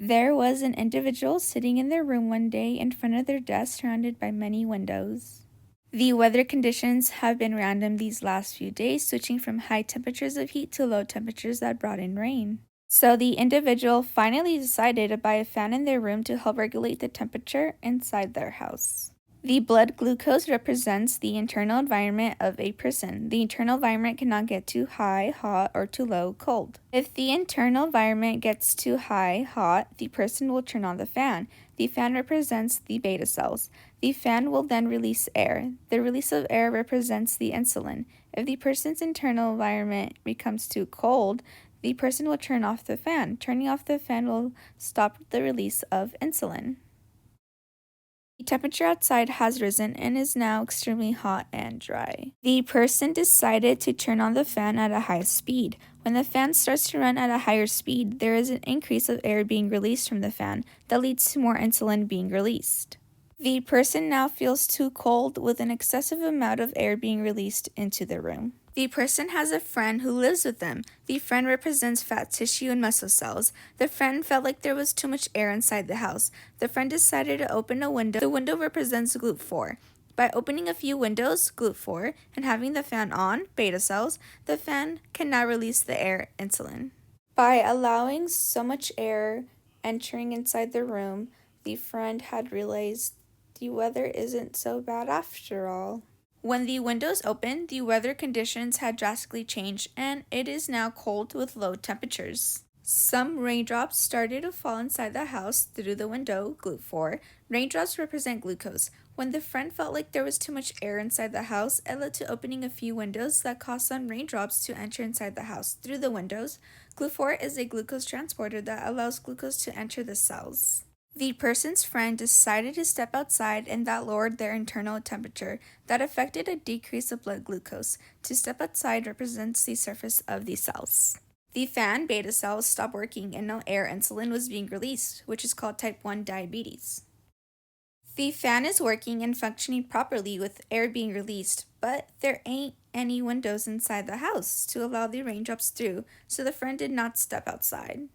There was an individual sitting in their room one day in front of their desk surrounded by many windows. The weather conditions have been random these last few days, switching from high temperatures of heat to low temperatures that brought in rain. So the individual finally decided to buy a fan in their room to help regulate the temperature inside their house. The blood glucose represents the internal environment of a person. The internal environment cannot get too high, hot, or too low, cold. If the internal environment gets too high, hot, the person will turn on the fan. The fan represents the beta cells. The fan will then release air. The release of air represents the insulin. If the person's internal environment becomes too cold, the person will turn off the fan. Turning off the fan will stop the release of insulin. The temperature outside has risen and is now extremely hot and dry. The person decided to turn on the fan at a high speed. When the fan starts to run at a higher speed, there is an increase of air being released from the fan that leads to more insulin being released. The person now feels too cold with an excessive amount of air being released into the room. The person has a friend who lives with them. The friend represents fat tissue and muscle cells. The friend felt like there was too much air inside the house. The friend decided to open a window. The window represents GLUT4. By opening a few windows, GLUT4, and having the fan on, beta cells, the fan can now release the air, insulin. By allowing so much air entering inside the room, the friend had realized the weather isn't so bad after all. When the windows opened, the weather conditions had drastically changed and it is now cold with low temperatures. Some raindrops started to fall inside the house through the window, GLUT4. Raindrops represent glucose. When the friend felt like there was too much air inside the house, it led to opening a few windows that caused some raindrops to enter inside the house through the windows. GLUT4 is a glucose transporter that allows glucose to enter the cells. The person's friend decided to step outside and that lowered their internal temperature. That affected a decrease of blood glucose. To step outside represents the surface of the cells. The fan beta cells stopped working and no air insulin was being released, which is called type 1 diabetes. The fan is working and functioning properly with air being released, but there ain't any windows inside the house to allow the raindrops through, so the friend did not step outside.